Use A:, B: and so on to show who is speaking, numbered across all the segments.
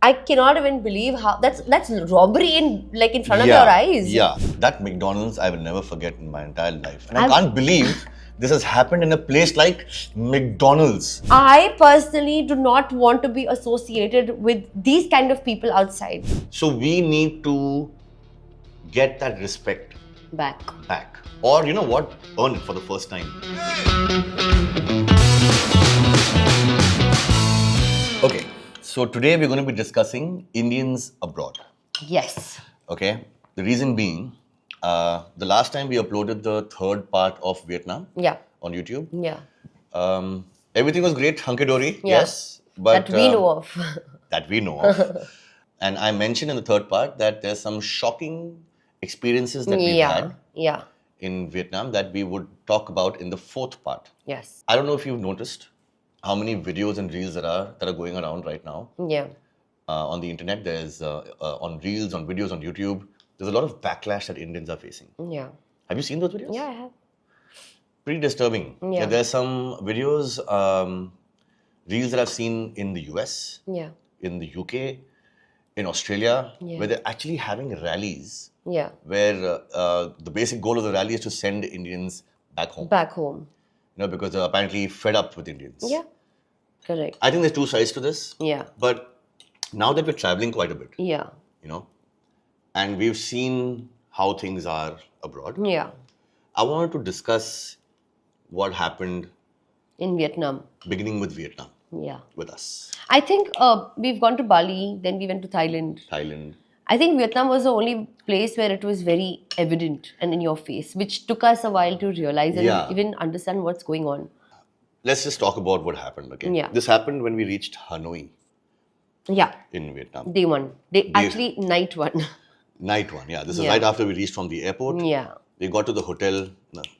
A: I cannot even believe how that's robbery in front of your eyes.
B: Yeah, that McDonald's I will never forget in my entire life. And I can't believe this has happened in a place like McDonald's.
A: I personally do not want to be associated with these kind of people outside.
B: So we need to get that respect
A: Back.
B: Or you know what? Earn it for the first time. Okay, so today we're going to be discussing Indians abroad.
A: Yes.
B: Okay, the reason being, the last time we uploaded the third part of Vietnam on YouTube.
A: Yeah.
B: Everything was great, hunky-dory,
A: Yeah.
B: yes. But
A: That we know of.
B: That we know of. And I mentioned in the third part that there's some shocking experiences that we've had in Vietnam that we would talk about in the fourth part.
A: Yes.
B: I don't know if you've noticed how many videos and reels that are going around right now.
A: Yeah.
B: On the internet, there's on reels, on videos, on YouTube, there's a lot of backlash that Indians are facing.
A: Yeah.
B: Have you seen those videos?
A: Yeah, I have.
B: Pretty disturbing.
A: Yeah.
B: There's some videos, reels that I've seen in the US, in the UK, in Australia, where they're actually having rallies.
A: Yeah.
B: Where the basic goal of the rally is to send Indians back home. You know, because they're apparently fed up with Indians.
A: Yeah. Correct.
B: I think there's two sides to this.
A: Yeah.
B: But now that we're traveling quite a bit,
A: you
B: know, and we've seen how things are abroad.
A: Yeah.
B: I wanted to discuss what happened
A: in Vietnam.
B: Beginning with Vietnam.
A: Yeah.
B: With us.
A: I think we've gone to Bali, then we went to Thailand. I think Vietnam was the only place where it was very evident and in your face, which took us a while to realize and even understand what's going on.
B: Let's just talk about what happened, okay?
A: Yeah.
B: This happened when we reached Hanoi.
A: Yeah.
B: In Vietnam.
A: Day one. Actually, night one.
B: Night one, yeah. This is right after we reached from the airport.
A: Yeah.
B: We got to the hotel,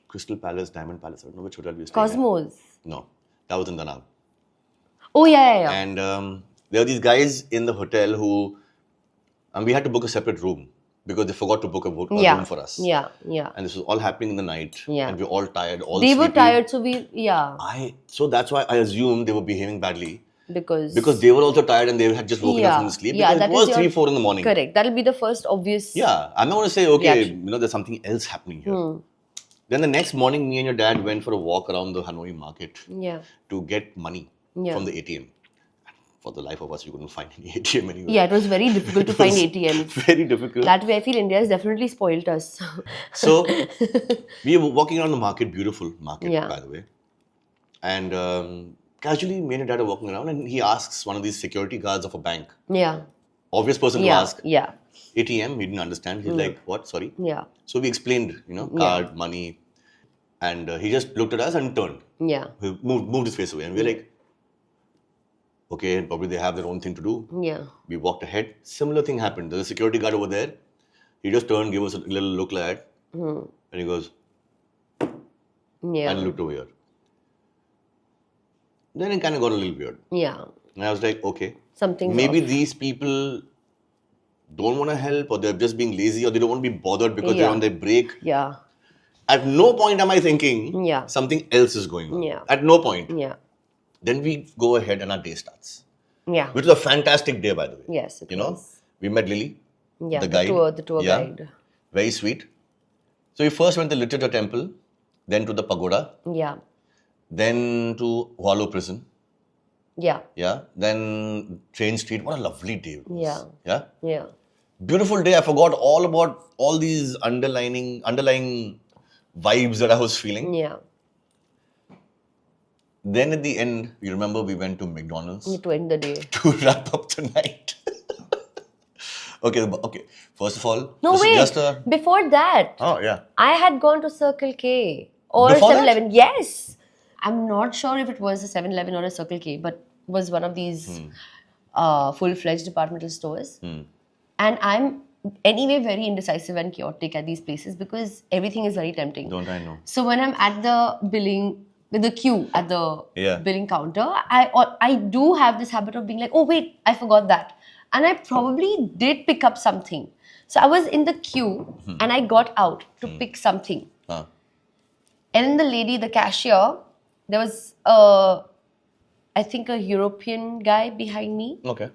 B: Crystal Palace, Diamond Palace. I don't know which hotel we stayed at.
A: Cosmos.
B: No, that was in Da Nang.
A: Oh, yeah.
B: And there were these guys in the hotel who, and we had to book a separate room because they forgot to book a room for us.
A: Yeah.
B: And this was all happening in the night.
A: Yeah.
B: And we were all tired,
A: They
B: sleepy.
A: were tired, so
B: So that's why I assumed they were behaving badly.
A: Because
B: they were also tired and they had just woken up from the sleep.
A: Yeah,
B: because it was 3, 4 in the morning.
A: Correct. That'll be the first obvious.
B: Yeah. I'm not going to say, okay, there's something else happening here. Then the next morning, me and your dad went for a walk around the Hanoi market to get money from the ATM. For the life of us, we couldn't find any ATM anywhere. Yeah,
A: it was very difficult to find ATMs.
B: Very difficult.
A: That way, I feel India has definitely spoiled us.
B: So, we were walking around the market, beautiful market, by the way. And casually, me and your dad are walking around and he asks one of these security guards of a bank. Yeah. Obvious person to ask.
A: Yeah.
B: ATM, he didn't understand. He's like, what? Sorry?
A: Yeah.
B: So we explained, card, money. And he just looked at us and turned.
A: Yeah.
B: He moved his face away. And we're like, okay, probably they have their own thing to do.
A: Yeah.
B: We walked ahead. Similar thing happened. There's a security guard over there. He just turned, gave us a little look like that. And he goes, and looked over here. Then it kind of got a little weird.
A: Yeah.
B: And I was like, okay.
A: Something's
B: maybe
A: off.
B: These people don't want to help, or they're just being lazy, or they don't want to be bothered because they're on their break.
A: Yeah.
B: At no point am I thinking something else is going on.
A: Yeah.
B: At no point.
A: Yeah.
B: Then we go ahead and our day starts.
A: Yeah.
B: Which was a fantastic day, by the way.
A: Yes, it was.
B: We met Lily,
A: the
B: guide.
A: The tour guide.
B: Very sweet. So we first went to the Literature Temple, then to the Pagoda.
A: Yeah.
B: Then to Hualo Prison.
A: Yeah.
B: Yeah. Then Train Street. What a lovely day it was.
A: Yeah.
B: Yeah?
A: Yeah.
B: Beautiful day. I forgot all about all these underlying vibes that I was feeling.
A: Yeah.
B: Then at the end, you remember we went to McDonald's.
A: To end the day.
B: To wrap up the night. Okay. First of all,
A: no, wait. Before that.
B: Oh, yeah.
A: I had gone to Cicle K or 7-Eleven. Yes. I'm not sure if it was a 7-Eleven or a Cicle K, but it was one of these full-fledged departmental stores. And I'm anyway very indecisive and chaotic at these places because everything is very tempting.
B: Don't I know?
A: So when I'm at the billing, with the queue at the billing counter, I do have this habit of being like, oh wait, I forgot that. And I probably did pick up something. So I was in the queue and I got out to pick something. And then the lady, the cashier, there was I think a European guy behind me.
B: Okay.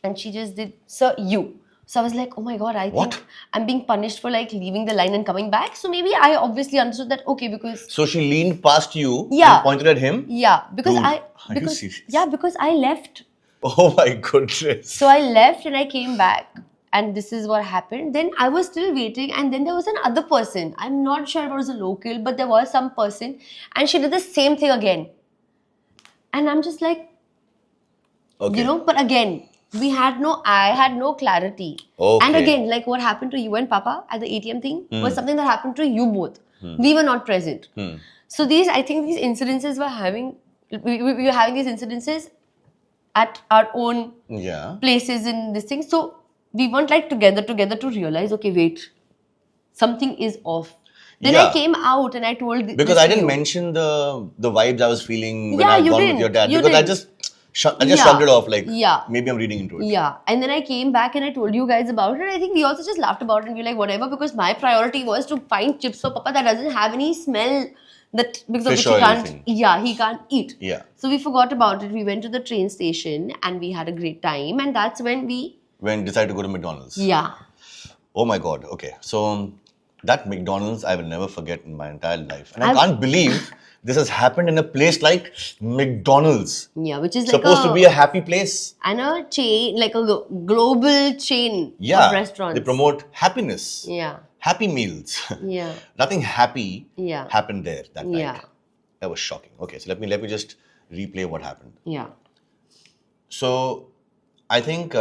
A: And she just did, sir, you. So I was like, oh my God, I
B: What?
A: think I'm being punished for like leaving the line and coming back. So maybe I obviously understood that, okay, because.
B: So she leaned past you
A: Yeah.
B: and pointed at him?
A: Yeah, because
B: Dude,
A: I.
B: are you serious?
A: Yeah, because I left.
B: Oh my goodness.
A: So I left and I came back. And this is what happened. Then I was still waiting, and then there was another person. I'm not sure if it was a local, but there was some person, and she did the same thing again. And I'm just like,
B: Okay.
A: But again, I had no clarity.
B: Okay.
A: And again, like what happened to you and Papa at the ATM thing was something that happened to you both. We were not present. So I think these incidences we were having these incidences at our own places in this thing. So we weren't like together to realize, okay, wait, something is off. Then I came out and I told
B: because I didn't mention the vibes I was feeling when I was gone with your dad, because I just shrugged it off, like maybe I'm reading into it.
A: Yeah, and then I came back and I told you guys about it. I think we also just laughed about it and we were like, whatever, because my priority was to find chips for Papa that doesn't have any smell, that because of which he can't eat.
B: Yeah.
A: So we forgot about it. We went to the train station and we had a great time, and that's when we
B: decided to go to McDonald's.
A: Yeah.
B: Oh my God. Okay. So that McDonald's I will never forget in my entire life. And I can't believe this has happened in a place like McDonald's.
A: Yeah, which is
B: supposed to be a happy place.
A: And a chain, like a global chain of restaurants.
B: They promote happiness.
A: Yeah.
B: Happy meals.
A: Yeah.
B: Nothing happy happened there that night.
A: Yeah.
B: That was shocking. Okay, so let me just replay what happened.
A: Yeah.
B: So I think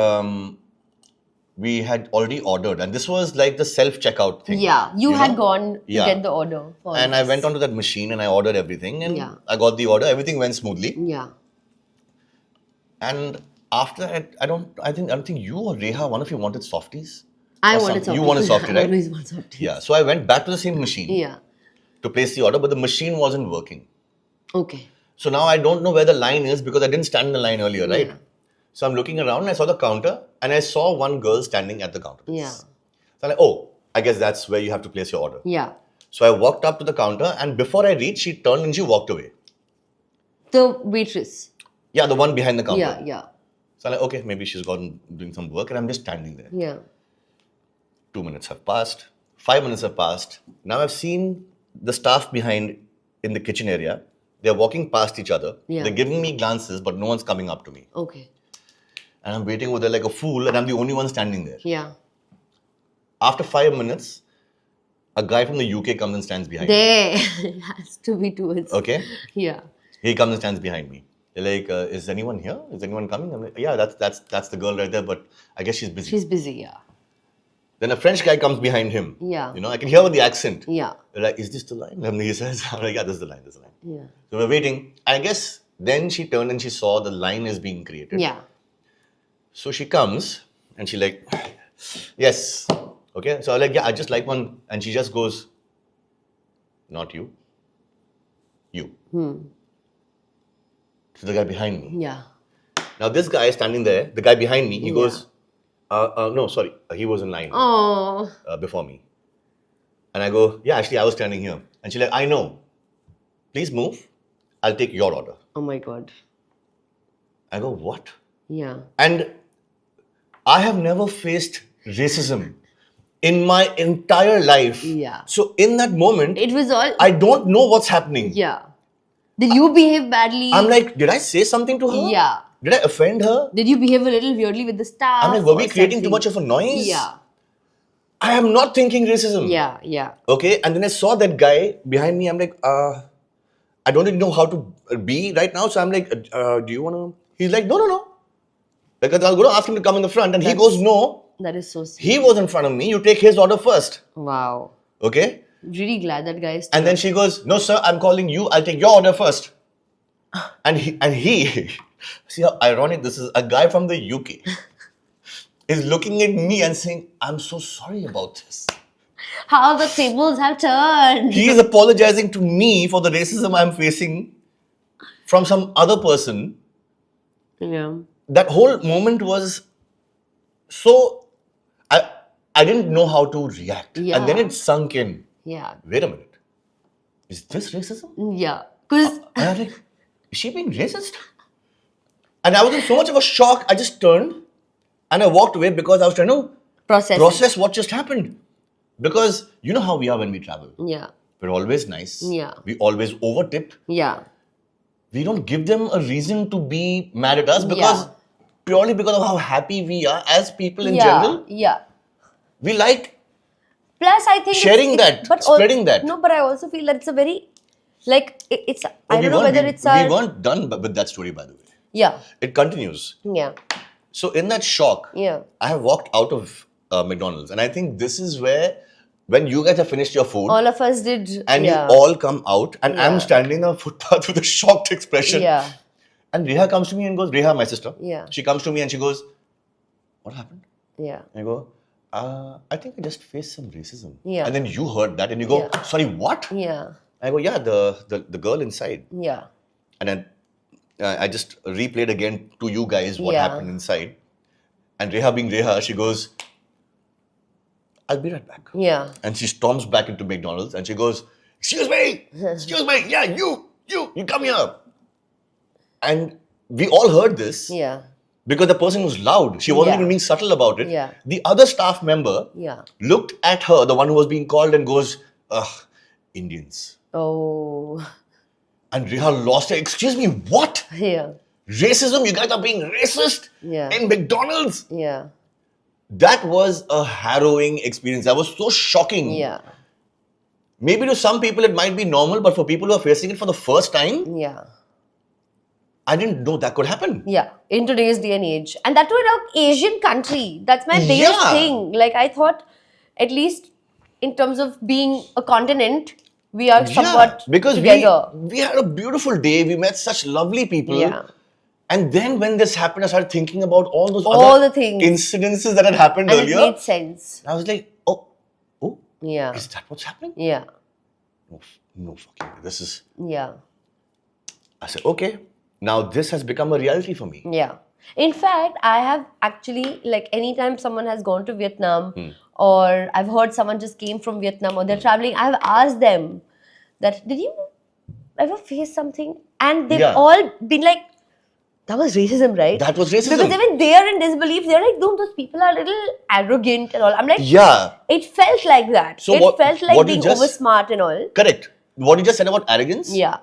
B: we had already ordered, and this was like the self-checkout thing.
A: Yeah, you had gone to get the order for
B: and I went onto that machine and I ordered everything, and I got the order. Everything went smoothly.
A: Yeah.
B: And after that, I don't think you or Reha, one of you wanted softies.
A: I wanted softies.
B: You wanted softies, right?
A: I always want softies.
B: Yeah. So I went back to the same machine.
A: Yeah.
B: To place the order, but the machine wasn't working.
A: Okay.
B: So now I don't know where the line is because I didn't stand in the line earlier, right?
A: Yeah.
B: So I'm looking around and I saw the counter and I saw one girl standing at the counter.
A: Yeah.
B: So I'm like, oh, I guess that's where you have to place your order.
A: Yeah.
B: So I walked up to the counter and before I reached, she turned and she walked away.
A: The waitress.
B: Yeah, the one behind the counter.
A: Yeah, yeah.
B: So I'm like, okay, maybe she's gone doing some work and I'm just standing there.
A: Yeah.
B: 2 minutes have passed. 5 minutes have passed. Now I've seen the staff behind in the kitchen area. They're walking past each other.
A: Yeah.
B: They're giving me glances, but no one's coming up to me.
A: Okay.
B: And I'm waiting over there like a fool and I'm the only one standing there.
A: Yeah.
B: After 5 minutes, a guy from the UK comes and stands behind me.
A: There has to be towards.
B: Okay?
A: Yeah.
B: He comes and stands behind me. They're like, is anyone here? Is anyone coming? I'm like, yeah, that's the girl right there, but I guess she's busy.
A: She's busy, yeah.
B: Then a French guy comes behind him.
A: Yeah.
B: You know, I can hear with the accent.
A: Yeah.
B: They're like, is this the line? And he says, I'm like, yeah, this is the line, this is the line.
A: Yeah.
B: So we're waiting. I guess then she turned and she saw the line is being created.
A: Yeah.
B: So she comes and she like, yes. Okay. So I'm like, yeah, I just like one. And she just goes, not you. You. So the guy behind me.
A: Yeah.
B: Now this guy standing there, the guy behind me, he goes, no, sorry. He was in line before me. And I go, yeah, actually I was standing here. And she's like, I know. Please move. I'll take your order.
A: Oh my God.
B: I go, what?
A: Yeah.
B: And I have never faced racism in my entire life.
A: Yeah.
B: So in that moment,
A: it was all.
B: I don't know what's happening.
A: Yeah. Did you behave badly?
B: I'm like, did I say something to her?
A: Yeah.
B: Did I offend her?
A: Did you behave a little weirdly with the staff?
B: I'm like, were we creating too much of a noise?
A: Yeah.
B: I am not thinking racism.
A: Yeah, yeah.
B: Okay, and then I saw that guy behind me. I'm like, I don't really know how to be right now. So I'm like, do you want to? He's like, no. Because I was going to ask him to come in the front. And he goes, no.
A: That is so sweet.
B: He was in front of me. You take his order first.
A: Wow.
B: Okay.
A: Really glad that guy is.
B: And then she goes, no, sir, I'm calling you. I'll take your order first. And he see how ironic this is. A guy from the UK is looking at me and saying, I'm so sorry about this.
A: How the tables have turned.
B: He is apologizing to me for the racism I'm facing from some other person.
A: Yeah.
B: That whole moment was so... I didn't know how to react.
A: Yeah.
B: And then it sunk in.
A: Yeah.
B: Wait a minute. Is this racism?
A: Yeah. Because...
B: And I was like, is she being racist? And I was in so much of a shock, I just turned And I walked away because I was trying to
A: process
B: what just happened. Because you know how we are when we travel.
A: Yeah.
B: We're always nice.
A: Yeah.
B: We always overtip.
A: Yeah.
B: We don't give them a reason to be mad at us because purely because of how happy we are as people in general.
A: Yeah.
B: We like
A: plus I think
B: sharing spreading that.
A: No, but I also feel that it's a very it's I don't know whether it's
B: we weren't done with that story, by the way.
A: Yeah.
B: It continues.
A: Yeah.
B: So in that shock,
A: I
B: have walked out of McDonald's, and I think this is where, when you guys have finished your food,
A: all of us did,
B: and you all come out, and I'm standing on the footpath with a shocked expression.
A: Yeah.
B: And Reha comes to me and goes, Reha, my sister.
A: Yeah.
B: She comes to me and she goes, what happened?
A: Yeah.
B: And I go, I think I just faced some racism.
A: Yeah.
B: And then you heard that and you go, sorry, what?
A: Yeah.
B: I go, yeah, the girl inside.
A: Yeah.
B: And then I just replayed again to you guys what happened inside. And Reha being Reha, she goes, I'll be right back.
A: Yeah.
B: And she storms back into McDonald's and she goes, excuse me, yeah, you come here. And we all heard this.
A: Yeah.
B: Because the person was loud. She wasn't even being subtle about it.
A: Yeah.
B: The other staff member looked at her, the one who was being called, and goes, ugh, Indians.
A: Oh.
B: And Reha lost her. Excuse me, what?
A: Yeah.
B: Racism? You guys are being racist in McDonald's?
A: Yeah.
B: That was a harrowing experience. That was so shocking.
A: Yeah.
B: Maybe to some people it might be normal, but for people who are facing it for the first time, I didn't know that could happen.
A: Yeah, in today's day and age. And that too in an Asian country. That's my biggest thing. Like, I thought, at least in terms of being a continent, we are somewhat together.
B: We had a beautiful day. We met such lovely people. Yeah. And then when this happened, I started thinking about all those other incidences that had happened earlier.
A: And it made sense.
B: I was like, oh,
A: yeah.
B: Is that what's happening?
A: Yeah.
B: No fucking way. This is...
A: Yeah.
B: I said, okay. Now this has become a reality for me.
A: Yeah. In fact, I have actually, like, anytime someone has gone to Vietnam or I've heard someone just came from Vietnam or they're traveling, I've asked them that, did you ever face something? And they've all been like, that was racism, right?
B: That was racism.
A: Because even they are in disbelief. They're like, no, those people are a little arrogant and all. I'm like, it felt like that. So it felt like being over smart and all.
B: Correct. What you just said about arrogance?
A: Yeah.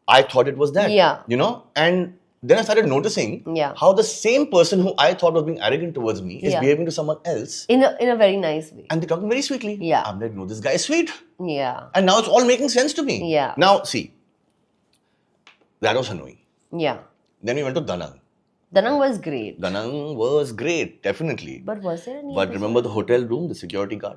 B: I thought it was that.
A: Yeah.
B: You know? And then I started noticing how the same person who I thought was being arrogant towards me is behaving to someone else.
A: In a very nice way.
B: And they're talking very sweetly.
A: Yeah.
B: I'm like, no, this guy is sweet.
A: Yeah.
B: And now it's all making sense to me.
A: Yeah.
B: Now, see. That was Hanoi.
A: Yeah.
B: Then we went to Da Nang.
A: Da Nang was great.
B: Da Nang was great, definitely.
A: But was there any...
B: But remember the hotel room, the security guard?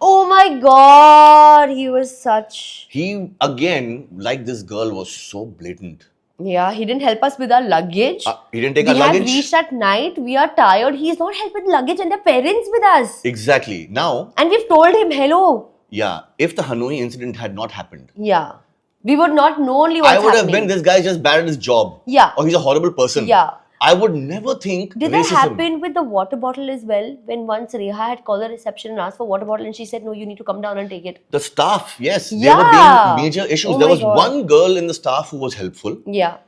A: Oh my God, he was such...
B: He, again, like this girl, was so blatant.
A: Yeah, he didn't help us with our luggage.
B: He didn't take our luggage.
A: We have reached at night, we are tired. He's not helping with luggage and their parents with us.
B: Exactly. Now...
A: And we've told him, hello.
B: Yeah, if the Hanoi incident had not happened...
A: Yeah. We would not know only what's happening.
B: I would have been, this guy just bad at his job.
A: Yeah.
B: Or he's a horrible person.
A: Yeah.
B: I would never think
A: Did
B: racism.
A: that happen with the water bottle as well? When once Reha had called the reception and asked for water bottle and she said, no, you need to come down and take it.
B: The staff, yes. There were being major issues. There was one girl in the staff who was helpful.
A: Yeah.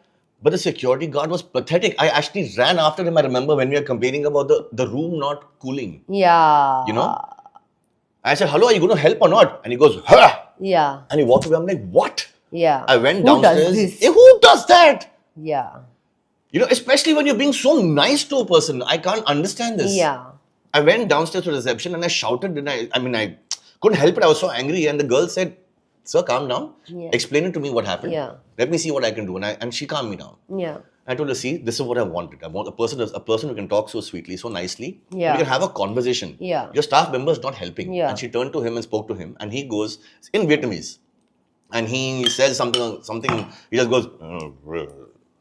B: But the security guard was pathetic. I actually ran after him, I remember, when we were complaining about the room not cooling.
A: Yeah.
B: You know? I said, hello, are you going to help or not? And he goes, huh.
A: Yeah.
B: And he walked away. I'm like, what?
A: Yeah.
B: I went downstairs.
A: Does this?
B: Who does that?
A: Yeah.
B: You know, especially when you're being so nice to a person. I can't understand this.
A: Yeah.
B: I went downstairs to reception and I shouted. And I couldn't help it. I was so angry. And the girl said, sir, calm down. Yeah. Explain it to me what happened.
A: Yeah.
B: Let me see what I can do. And she calmed me down.
A: Yeah.
B: I told her, see, this is what I wanted. I want a person who can talk so sweetly, so nicely.
A: Yeah.
B: We can have a conversation.
A: Yeah.
B: Your staff member is not helping.
A: Yeah.
B: And she turned to him and spoke to him. And he goes, in Vietnamese. And he says something, he just goes,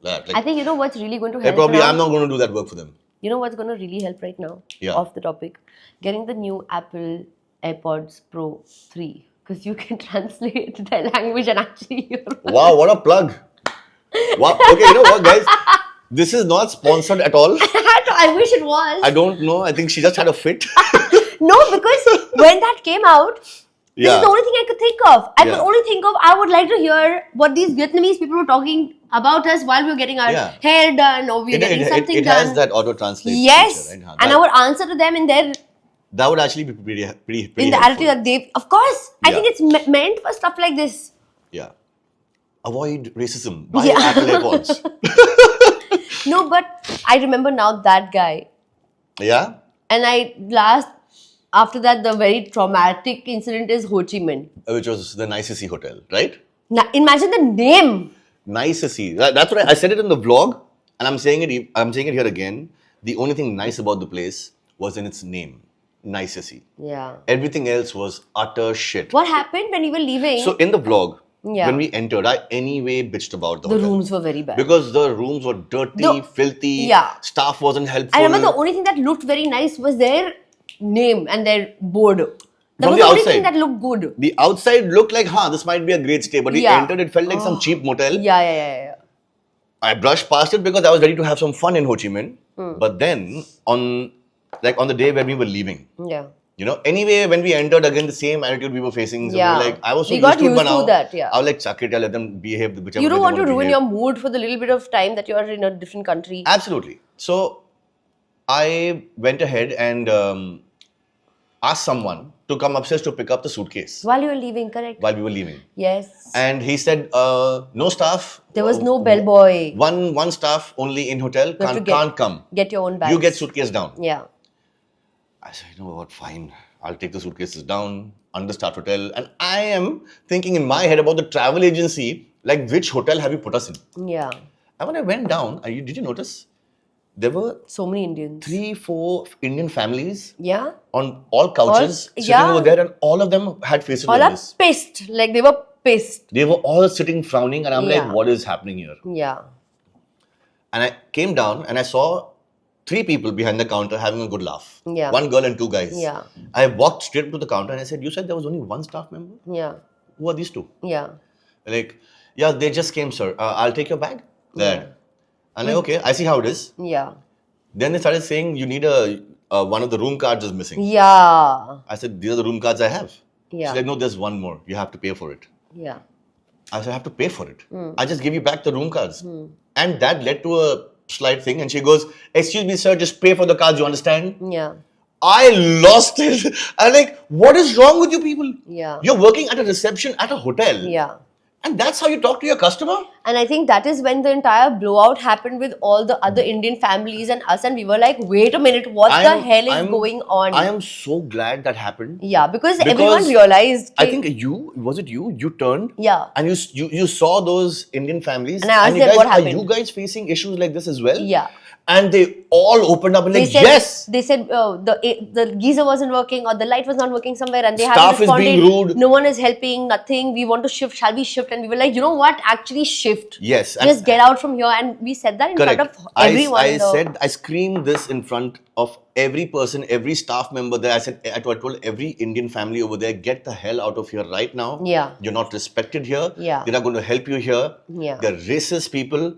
B: like,
A: I think you know what's really going to help.
B: Probably I'm not going to do that work for them.
A: You know what's going to really help right now?
B: Yeah.
A: Off the topic. Getting the new Apple AirPods Pro 3. Because you can translate their language and actually hear.
B: Wow, what a plug. Wow. Okay, you know what, guys? This is not sponsored at all.
A: I wish it was.
B: I don't know. I think she just had a fit.
A: No, because when that came out, This is the only thing I could think of. I could only think of, I would like to hear what these Vietnamese people were talking about us while we were getting our hair done or we were getting something done.
B: It has that auto-translate
A: feature,
B: right?
A: And I would answer to them in their...
B: That would actually be pretty
A: in the attitude that they... Of course. I think it's meant for stuff like this.
B: Yeah. Avoid racism. Buy Apple AirPods.
A: No, but I remember now that guy.
B: Yeah?
A: And after that, the very traumatic incident is Ho Chi Minh.
B: Which was the Nicecy Hotel, right?
A: Imagine the name.
B: Nicecy. That's what I said it in the vlog, and I'm saying it here again. The only thing nice about the place was in its name, Nicecy.
A: Yeah.
B: Everything else was utter shit.
A: What happened when you were leaving?
B: So in the vlog, when we entered, I anyway bitched about the hotel.
A: Rooms were very bad.
B: Because the rooms were dirty, filthy, staff wasn't helpful.
A: I remember the only thing that looked very nice was their name and their board. That was
B: the
A: only
B: outside
A: thing that looked good.
B: The outside looked like, this might be a great stay. But we entered, it felt like some cheap motel.
A: Yeah.
B: I brushed past it because I was ready to have some fun in Ho Chi Minh. But then, on the day when we were leaving, anyway, when we entered, again, the same attitude we were facing. So I was so
A: used to that,
B: I was like, chuck it, let them behave whichever
A: You don't want to ruin
B: behave.
A: your mood for the little bit of time that you are in a different country.
B: Absolutely. So, I went ahead and asked someone to come upstairs to pick up the suitcase.
A: While you were leaving, correct?
B: While we were leaving.
A: Yes.
B: And he said, no staff.
A: There was no bellboy.
B: One staff only in hotel, can't come.
A: Get your own bags.
B: You get suitcase down.
A: Yeah.
B: I said, you know what, fine. I'll take the suitcases down, understart hotel. And I am thinking in my head about the travel agency, like which hotel have you put us in?
A: Yeah.
B: And when I went down, did you notice? There were
A: so many Indians.
B: 3-4 Indian families.
A: Yeah.
B: On all couches sitting over there, and all of them had faces like this.
A: All are pissed. Like they were pissed.
B: They were all sitting frowning, and I'm like, what is happening here?
A: Yeah.
B: And I came down and I saw 3 people behind the counter having a good laugh.
A: Yeah.
B: 1 girl and 2 guys.
A: Yeah.
B: I walked straight to the counter and I said, you said there was only 1 staff member?
A: Yeah.
B: Who are these 2?
A: Yeah.
B: Like, they just came, sir. I'll take your bag. There. I'm like, okay, I see how it is.
A: Yeah.
B: Then they started saying, you need one of the room cards is missing.
A: Yeah.
B: I said, these are the room cards I have.
A: Yeah.
B: She's like, no, there's one more. You have to pay for it.
A: Yeah.
B: I said, I have to pay for it. I just give you back the room cards. And that led to a slight thing. And she goes, excuse me, sir, just pay for the cards, you understand?
A: Yeah.
B: I lost it. I'm like, what is wrong with you people?
A: Yeah.
B: You're working at a reception at a hotel.
A: Yeah.
B: And that's how you talk to your customer?
A: And I think that is when the entire blowout happened with all the other Indian families and us. And we were like, wait a minute, what the hell is going on?
B: I am so glad that happened.
A: Yeah, because everyone realized.
B: I think was it you? You turned.
A: Yeah.
B: And you saw those Indian families.
A: And I asked them what happened.
B: Are you guys facing issues like this as well?
A: Yeah.
B: And they all opened up and like, yes.
A: They said the geyser wasn't working or the light was not working somewhere and they
B: Staff
A: haven't responded.
B: Is being rude.
A: No one is helping, nothing. We want to shift. Shall we shift? And we were like, you know what? Actually shift.
B: Yes.
A: Just get out from here. And we said that in front of everyone.
B: I screamed this in front of every person, every staff member there. I told every Indian family over there, get the hell out of here right now.
A: Yeah.
B: You're not respected here.
A: Yeah.
B: They're not going to help you here.
A: Yeah.
B: They're racist people.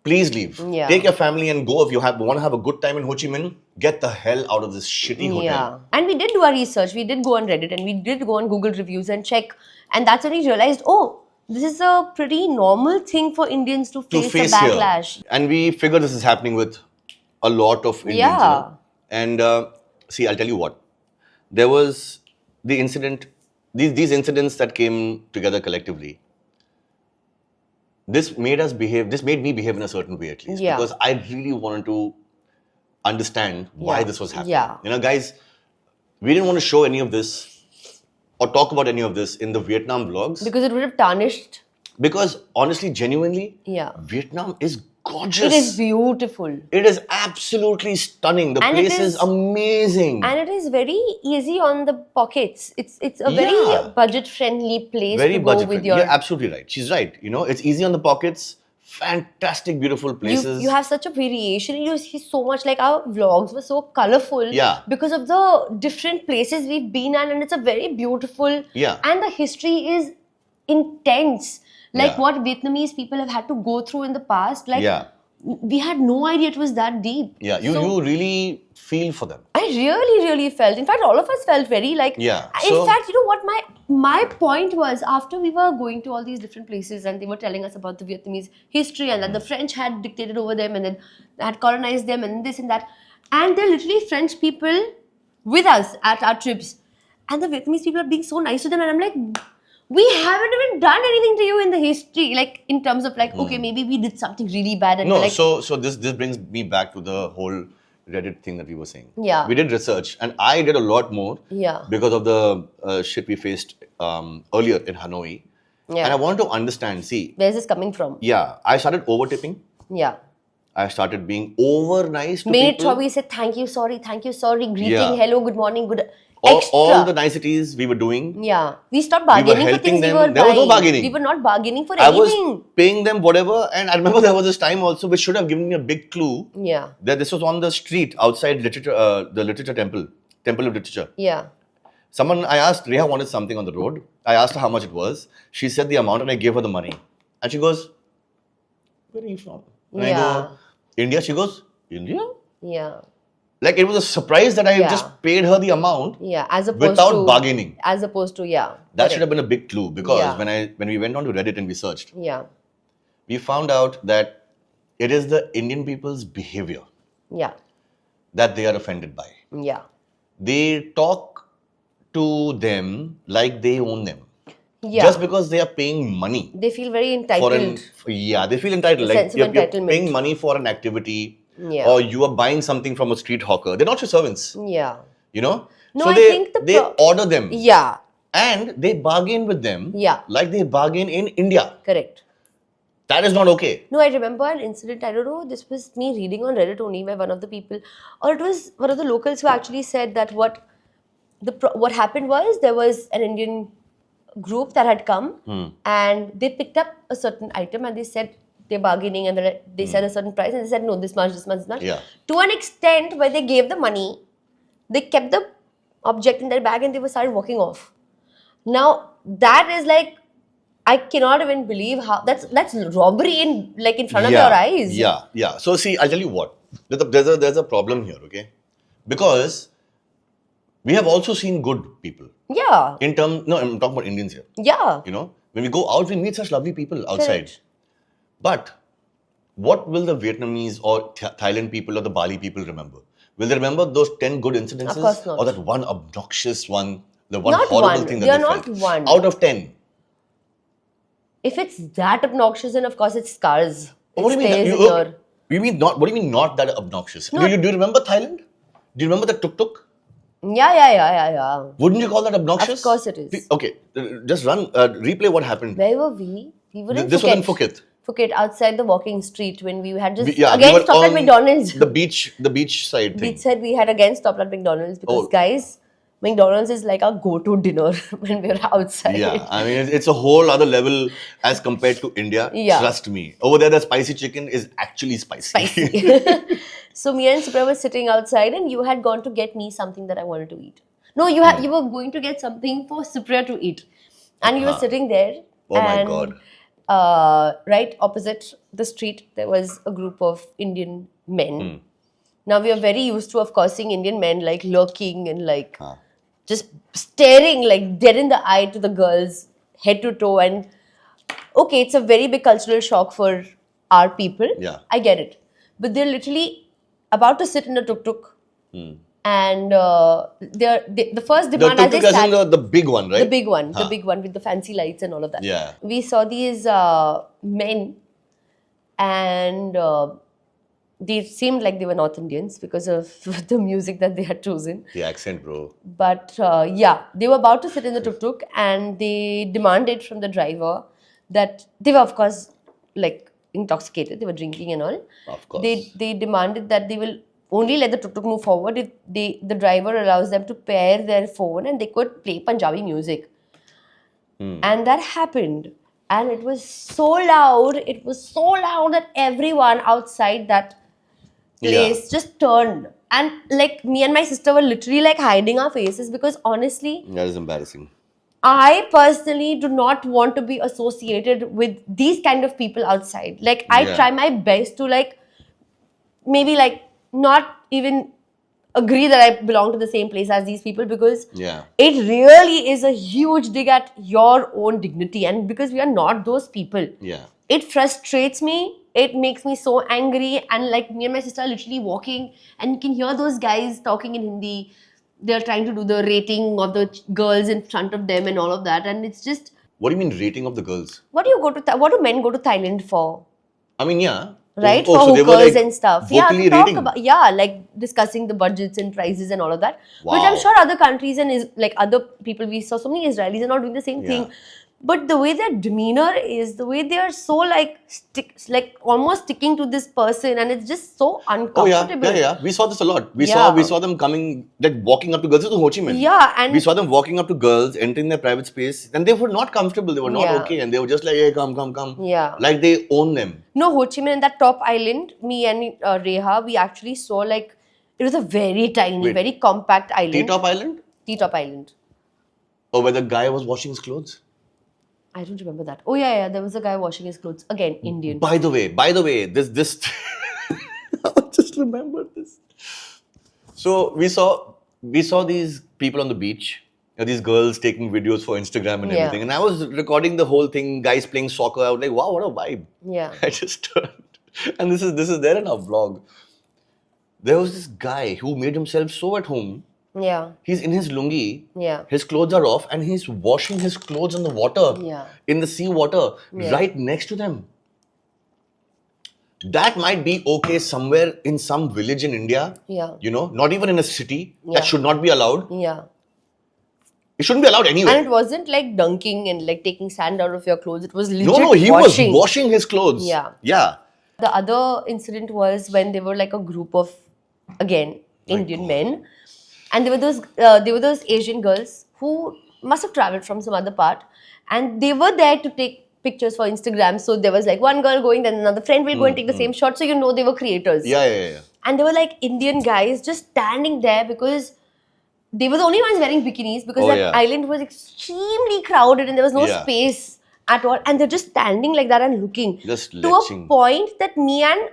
B: Please leave.
A: Yeah.
B: Take your family and go. If you want to have a good time in Ho Chi Minh, get the hell out of this shitty hotel.
A: Yeah. And we did do our research. We did go on Reddit and we did go on Google reviews and check. And that's when we realized, this is a pretty normal thing for Indians to face a backlash.
B: Here. And we figure this is happening with a lot of Indians.
A: Yeah.
B: And see, I'll tell you what. There was the incident, these incidents that came together collectively. This made me behave in a certain way at least.
A: Yeah.
B: Because I really wanted to understand why this was happening.
A: Yeah.
B: You know, guys, we didn't want to show any of this or talk about any of this in the Vietnam vlogs.
A: Because it would have tarnished.
B: Because honestly, genuinely, Vietnam is gorgeous.
A: It is beautiful.
B: It is absolutely stunning. The place is amazing.
A: And it is very easy on the pockets. It's a very budget-friendly place to go with your...
B: You're absolutely right. She's right. You know, it's easy on the pockets. Fantastic, beautiful places.
A: You have such a variation. You see so much, like our vlogs were so colorful.
B: Yeah.
A: Because of the different places we've been at, and it's a very beautiful...
B: Yeah.
A: And the history is intense. Like what Vietnamese people have had to go through in the past. Like we had no idea it was that deep.
B: Yeah, you really feel for them.
A: I really felt. In fact, all of us felt very like.
B: Yeah.
A: In fact, you know what my point was, after we were going to all these different places and they were telling us about the Vietnamese history and that the French had dictated over them and then had colonized them and this and that, and they're literally French people with us at our trips, and the Vietnamese people are being so nice to them, and I'm like, we haven't even done anything to you in the history, like in terms of like, okay, maybe we did something really bad. And
B: no,
A: like,
B: so this brings me back to the whole Reddit thing that we were saying.
A: Yeah.
B: We did research, and I did a lot more.
A: Yeah.
B: Because of the shit we faced earlier in Hanoi.
A: Yeah.
B: And I want to understand, see.
A: Where's this coming from?
B: Yeah. I started over-tipping.
A: Yeah.
B: I started being over nice to
A: Minute
B: people.
A: we said thank you, sorry, greeting,
B: Yeah.
A: hello, good morning, good.
B: All the niceties we were doing.
A: Yeah. We stopped bargaining for things we were
B: There was no bargaining.
A: We were not bargaining for
B: I
A: anything.
B: was paying them whatever, and I remember there was this time also which should have given me a big clue.
A: Yeah.
B: That this was on the street outside the literature temple of literature.
A: Yeah.
B: I asked, Reha wanted something on the road. I asked her how much it was. She said the amount and I gave her the money. And she goes, where are you from? And I go, India. She goes, India?
A: Yeah.
B: Like it was a surprise that I just paid her the amount
A: as opposed
B: without bargaining.
A: As opposed to,
B: That should have been a big clue, because when we went on to Reddit and we searched, we found out that it is the Indian people's behavior that they are offended by.
A: Yeah.
B: They talk to them like they own them.
A: Yeah.
B: Just because they are paying money.
A: They feel very entitled.
B: They feel entitled. Like you're paying money for an activity.
A: Yeah.
B: Or you are buying something from a street hawker. They're not your servants.
A: Yeah.
B: You know?
A: No,
B: so
A: I think
B: they order them.
A: Yeah.
B: And they bargain with them.
A: Yeah.
B: Like they bargain in India.
A: Correct.
B: That is not okay.
A: No, I remember an incident. I don't know, this was me reading on Reddit only by one of the people. Or it was one of the locals who actually said that what happened was, there was an Indian group that had come and they picked up a certain item and they said, they're bargaining, and they said a certain price and they said, no, this much.
B: Yeah.
A: To an extent where they gave the money, they kept the object in their bag and they started walking off. Now, that is like, I cannot even believe how, that's robbery in front of your eyes.
B: Yeah. So see, I'll tell you what, there's a problem here, okay? Because we have also seen good people.
A: Yeah.
B: I'm talking about Indians here.
A: Yeah.
B: You know, when we go out, we meet such lovely people outside.
A: Correct.
B: But what will the Vietnamese or Thailand people or the Bali people remember? Will they remember those 10 good incidences?
A: Of course not.
B: Or that one obnoxious one, the one
A: Not
B: horrible
A: one.
B: thing that
A: They are
B: they
A: not
B: felt?
A: one.
B: Out of 10.
A: If it's that obnoxious, then of course it scars.
B: What do you mean? What do you mean not that obnoxious?
A: No.
B: Do you remember Thailand? Do you remember the tuk-tuk?
A: Yeah.
B: Wouldn't you call that obnoxious?
A: Of course it is.
B: Okay, just replay what happened.
A: Where were we? We were in
B: This was in Phuket.
A: Phuket, outside the walking street, when we had just
B: we
A: again
B: were
A: stopped at
B: on
A: McDonald's.
B: The beach side thing.
A: Beach side, we had again stopped at McDonald's because guys, McDonald's is like our go-to dinner when we're outside.
B: Yeah, I mean, it's a whole other level as compared to India.
A: Yeah.
B: Trust me. Over there, the spicy chicken is actually
A: Spicy. So me and Supriya were sitting outside and you had gone to get me something that I wanted to eat. No, you were going to get something for Supriya to eat. And you were sitting there.
B: Oh my God.
A: Right opposite the street, there was a group of Indian men. Now, we are very used to, of course, seeing Indian men like lurking and like just staring like dead in the eye to the girls, head to toe. And okay, it's a very big cultural shock for our people.
B: Yeah.
A: I get it. But they're literally about to sit in a tuk-tuk. And the first demand,
B: the tuk-tuk as in the big one, right?
A: The big one. The big one with the fancy lights and all of that.
B: Yeah.
A: We saw these men and they seemed like they were North Indians because of the music that they had chosen.
B: The accent, bro.
A: But they were about to sit in the tuk-tuk and they demanded from the driver that they were, of course, like intoxicated. They were drinking and all.
B: Of course.
A: They demanded that they will only let the tuk-tuk move forward if the driver allows them to pair their phone and they could play Punjabi music. And that happened. And it was so loud. It was so loud that everyone outside that place just turned. And like me and my sister were literally like hiding our faces because honestly,
B: that is embarrassing.
A: I personally do not want to be associated with these kind of people outside. Like I try my best to like maybe like not even agree that I belong to the same place as these people, because it really is a huge dig at your own dignity, and because we are not those people, it frustrates me. It makes me so angry, and like me and my sister are literally walking and you can hear those guys talking in Hindi. They're trying to do the rating of the girls in front of them and all of that, and it's just...
B: What do you mean rating of the girls?
A: What do men go to Thailand for?
B: I mean, yeah.
A: Right? For so hookers and stuff. Yeah, to talk about, like discussing the budgets and prices and all of that. Wow. Which I'm sure other countries and like other people, we saw so many Israelis are not doing the same thing. But the way their demeanor is, the way they are so like almost sticking to this person, and it's just so uncomfortable.
B: Oh yeah. We saw this a lot. We saw them coming, like walking up to girls. This was Ho Chi Minh.
A: Yeah, and
B: we saw them walking up to girls, entering their private space, and they were not comfortable. They were not okay, and they were just like, "Hey, come."
A: Yeah,
B: like they own them.
A: No, Ho Chi Minh in that top island, me and Reha, we actually saw like it was a very tiny, very compact island.
B: T-top island.
A: T-top island.
B: Oh, where the guy was washing his clothes.
A: I don't remember that. Oh yeah, there was a guy washing his clothes. Again, Indian.
B: By the way, this I just remembered this. So we saw these people on the beach, these girls taking videos for Instagram and everything, and I was recording the whole thing. Guys playing soccer. I was like, wow, what a vibe.
A: Yeah.
B: I just turned, and this is there in our vlog. There was this guy who made himself so at home.
A: Yeah.
B: He's in his lungi.
A: Yeah.
B: His clothes are off and he's washing his clothes in the water.
A: Yeah.
B: In the sea water. Yeah. Right next to them. That might be okay somewhere in some village in India.
A: Yeah.
B: You know, not even in a city. Yeah. That should not be allowed.
A: Yeah.
B: It shouldn't be allowed anywhere.
A: And it wasn't like dunking and like taking sand out of your clothes. It was legit
B: No, he was washing his clothes.
A: Yeah.
B: Yeah.
A: The other incident was when they were like a group of, again, Indian men. And there were those Asian girls who must have traveled from some other part, and they were there to take pictures for Instagram. So there was like one girl going, then another friend will go and take the same shot. So you know they were creators.
B: Yeah.
A: And they were like Indian guys just standing there because they were the only ones wearing bikinis, because that island was extremely crowded and there was no space at all. And they're just standing like that and looking.
B: Just
A: to a point that me and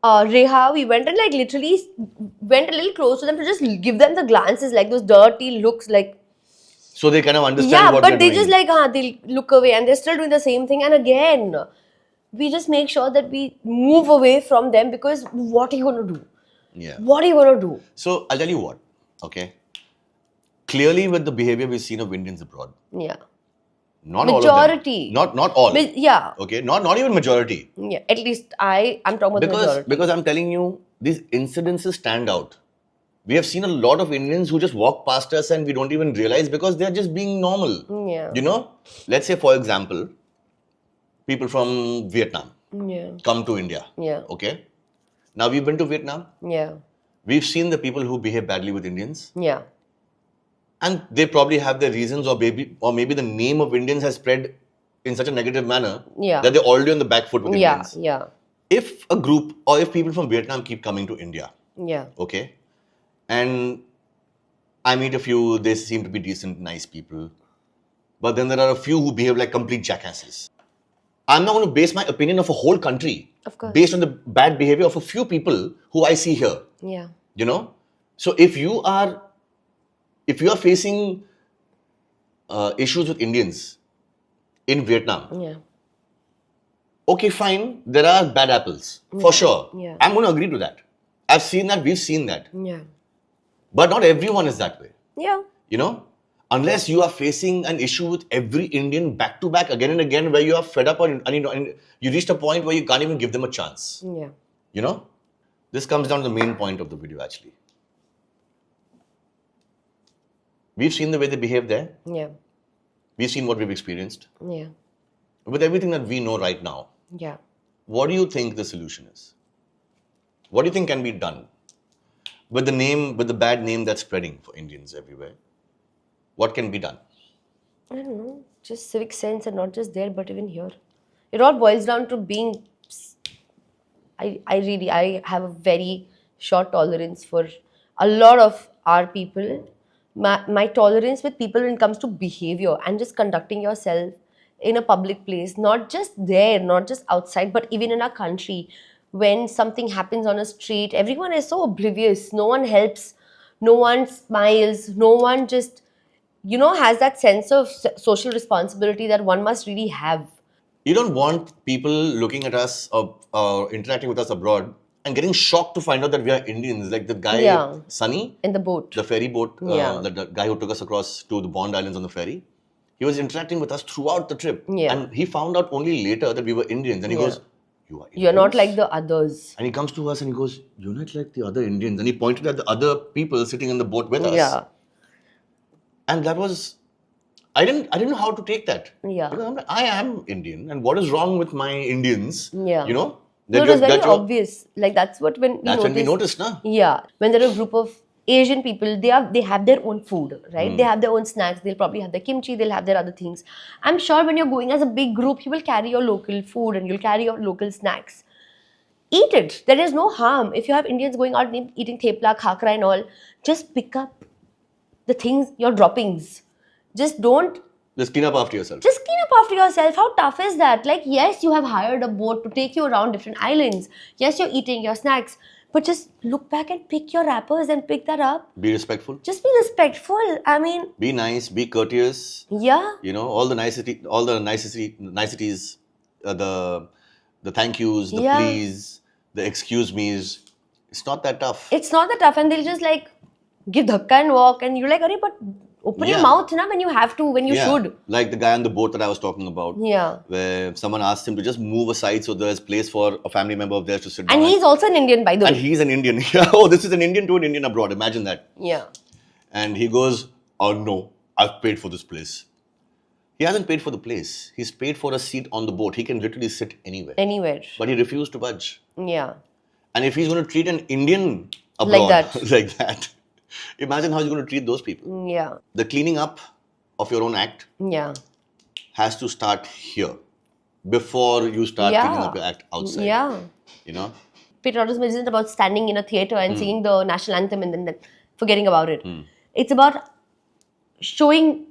A: Reha, we went and like literally went a little close to them to just give them the glances, like those dirty looks, like.
B: So they kind of understand what they're doing.
A: Yeah, but they just like, they'll look away and they're still doing the same thing. And again, we just make sure that we move away from them, because what are you going to do?
B: Yeah.
A: What are you going to do?
B: So I'll tell you what, okay? Clearly with the behavior we've seen of Indians abroad.
A: Yeah.
B: Not
A: majority.
B: All of them. Not all.
A: Yeah.
B: Okay. Not even majority.
A: Yeah. At least I'm talking about the majority.
B: Because I'm telling you, these incidences stand out. We have seen a lot of Indians who just walk past us and we don't even realize, because they're just being normal.
A: Yeah.
B: You know? Let's say, for example, people from Vietnam come to India.
A: Yeah.
B: Okay. Now we've been to Vietnam.
A: Yeah.
B: We've seen the people who behave badly with Indians.
A: Yeah.
B: And they probably have their reasons, or maybe the name of Indians has spread in such a negative manner that they're already on the back foot with Indians.
A: Yeah.
B: If a group or if people from Vietnam keep coming to India, okay, and I meet a few, they seem to be decent, nice people, but then there are a few who behave like complete jackasses. I'm not going to base my opinion of a whole country based on the bad behavior of a few people who I see here.
A: Yeah.
B: You know? So if you are facing issues with Indians in Vietnam, okay, fine, there are bad apples, for sure.
A: Yeah.
B: I'm going to agree to that. I've seen that, we've seen that.
A: Yeah.
B: But not everyone is that way.
A: Yeah.
B: You know? Unless you are facing an issue with every Indian back to back again and again, where you are fed up and you reached a point where you can't even give them a chance.
A: Yeah.
B: You know? This comes down to the main point of the video actually. We've seen the way they behave there.
A: Yeah.
B: We've seen what we've experienced.
A: Yeah.
B: With everything that we know right now,
A: yeah.
B: What do you think the solution is? What do you think can be done? With the bad name that's spreading for Indians everywhere, what can be done?
A: I don't know. Just civic sense, and not just there, but even here. It all boils down to being... I have a very short tolerance for a lot of our people. My tolerance with people when it comes to behavior and just conducting yourself in a public place, not just there, not just outside, but even in our country. when something happens on a street, everyone is so oblivious. No one helps, no one smiles, no one just, has that sense of social responsibility that one must really have.
B: You don't want people looking at us or interacting with us abroad and getting shocked to find out that we are Indians. Like the guy, Sunny,
A: in the boat,
B: the ferry boat, the guy who took us across to the Bond Islands on the ferry. He was interacting with us throughout the trip. And he found out only later that we were Indians. And he goes, "You are Indians?
A: You're not like the others."
B: And he comes to us and he goes, "You're not like the other Indians." And he pointed at the other people sitting in the boat with us.
A: Yeah.
B: And that was, I didn't know how to take that.
A: Yeah.
B: Because I'm like, I am Indian. And what is wrong with my Indians?
A: Yeah.
B: You know?
A: No, it was very obvious. Like that's what when
B: we noticed, na?
A: Yeah. When there are a group of Asian people, they have their own food, right? They have their own snacks. They'll probably have their kimchi. They'll have their other things. I'm sure when you're going as a big group, you will carry your local food and you'll carry your local snacks. Eat it. There is no harm. If you have Indians going out and eating thepla, khakra and all, just pick up the things, your droppings. Just
B: clean up after yourself.
A: Just clean up after yourself. How tough is that? Like, yes, you have hired a boat to take you around different islands. Yes, you're eating your snacks. But just look back and pick your wrappers and pick that up.
B: Be respectful.
A: Just be respectful. I mean...
B: Be nice. Be courteous.
A: Yeah.
B: You know, all the niceties, the thank yous, the please, the excuse me's. It's not that tough.
A: It's not that tough. And they'll just like give dhakka and walk. And you're like, "Arey, but open your mouth na, when you have to, when you should."
B: Like the guy on the boat that I was talking about.
A: Yeah.
B: Where someone asked him to just move aside so there's place for a family member of theirs to sit down.
A: And he's also an Indian, by the way.
B: And he's an Indian. Oh, this is an Indian to an Indian abroad. Imagine that.
A: Yeah.
B: And he goes, "Oh no, I've paid for this place." He hasn't paid for the place. He's paid for a seat on the boat. He can literally sit anywhere.
A: Anywhere.
B: But he refused to budge.
A: Yeah.
B: And if he's going to treat an Indian abroad like that, imagine how he's going to treat those people.
A: Yeah.
B: The cleaning up of your own act has to start here before you start cleaning up your act outside.
A: Yeah.
B: You know?
A: Patriotism isn't about standing in a theatre and singing the national anthem and then forgetting about it. It's about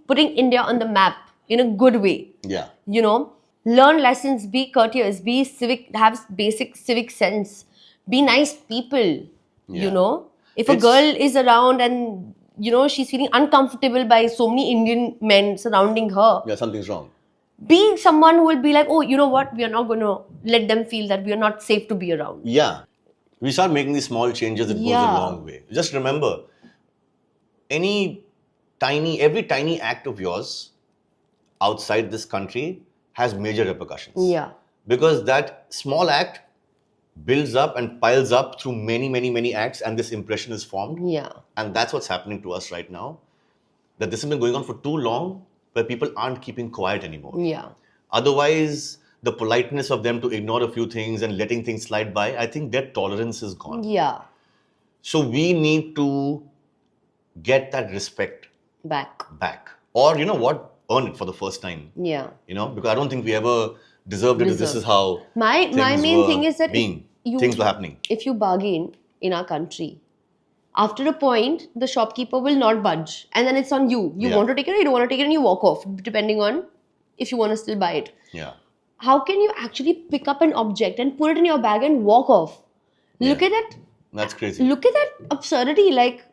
A: putting India on the map in a good way.
B: Yeah.
A: You know, learn lessons, be courteous, be civic, have basic civic sense, be nice people. You know, if a girl is around and she's feeling uncomfortable by so many Indian men surrounding her,
B: something's wrong.
A: Be someone who will be like, "Oh, you know what? We are not going to let them feel that we are not safe to be around."
B: Yeah. We start making these small changes, it goes a long way. Just remember, every tiny act of yours outside this country has major repercussions.
A: Yeah.
B: Because that small act builds up and piles up through many, many, many acts, and this impression is formed.
A: Yeah.
B: And that's what's happening to us right now. That this has been going on for too long, where people aren't keeping quiet anymore.
A: Yeah.
B: Otherwise, the politeness of them to ignore a few things and letting things slide by, I think their tolerance is gone.
A: Yeah.
B: So we need to get that respect
A: back.
B: Or, you know what? Earn it for the first time.
A: Yeah.
B: You know, because I don't think we ever deserved it. This is how
A: my main thing is that
B: things were happening.
A: If you bargain in our country, after a point, the shopkeeper will not budge. And then it's on you. You want to take it or you don't want to take it, and you walk off, depending on if you want to still buy it.
B: Yeah.
A: How can you actually pick up an object and put it in your bag and walk off? Look at that.
B: That's crazy.
A: Look at that absurdity. Like,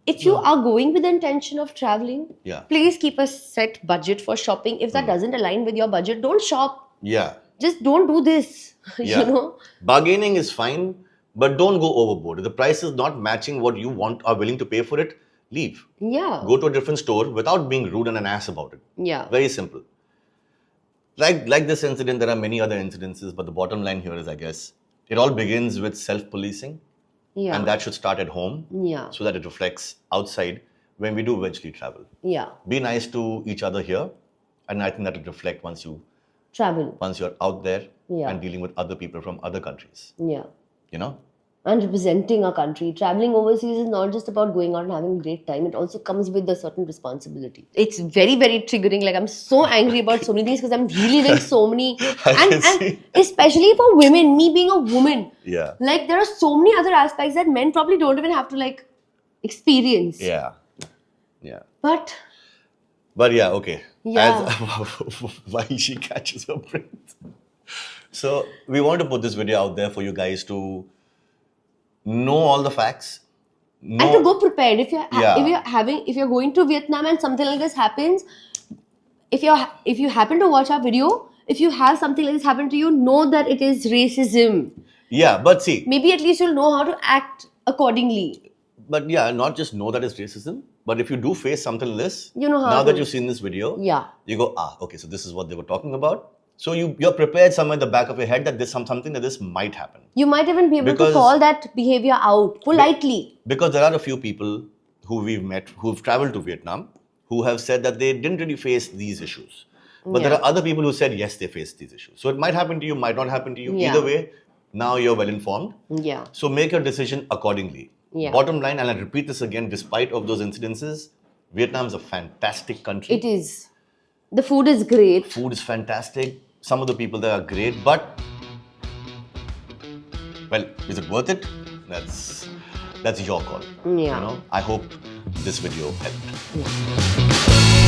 A: if you are going with the intention of traveling, please keep a set budget for shopping. If that doesn't align with your budget, don't shop.
B: Yeah.
A: Just don't do this. You know?
B: Bargaining is fine, but don't go overboard. If the price is not matching what you are willing to pay for it, leave.
A: Yeah.
B: Go to a different store without being rude and an ass about it.
A: Yeah.
B: Very simple. Like this incident, there are many other incidences, but the bottom line here is, I guess, it all begins with self-policing.
A: Yeah.
B: And that should start at home.
A: Yeah.
B: So that it reflects outside when we do eventually travel.
A: Yeah.
B: Be nice to each other here. And I think that will reflect once you
A: travel.
B: Once you're out there and dealing with other people from other countries.
A: Yeah.
B: You know?
A: And representing our country. Traveling overseas is not just about going out and having a great time. It also comes with a certain responsibility. It's very, very triggering. Like, I'm so angry about so many things because I'm reliving so many. And especially for women, me being a woman.
B: Yeah.
A: Like, there are so many other aspects that men probably don't even have to, like, experience.
B: Yeah. Yeah.
A: But
B: yeah, okay.
A: Yeah.
B: Why she catches her breath. So we want to put this video out there for you guys to know all the facts.
A: And to go prepared. If you're going to Vietnam and something like this happens, if you happen to watch our video, if you have something like this happen to you, know that it is racism.
B: Yeah, but see,
A: maybe at least you'll know how to act accordingly.
B: But yeah, not just know that it's racism, but if you do face something like this,
A: you know how
B: now that you've seen this video, you go, okay, so this is what they were talking about. So you're prepared somewhere in the back of your head that there's something that this might happen.
A: You might even be able to call that behavior out politely.
B: Because there are a few people who we've met who've traveled to Vietnam who have said that they didn't really face these issues. But there are other people who said, yes, they faced these issues. So it might happen to you, might not happen to you. Either way, now you're well informed.
A: Yeah.
B: So make your decision accordingly.
A: Yeah.
B: Bottom line, and I'll repeat this again, despite of those incidences, Vietnam is a fantastic country.
A: It is. The food is great.
B: Food is fantastic. Some of the people there are great, but well, is it worth it? That's your call.
A: Yeah.
B: I hope this video helped. Yeah.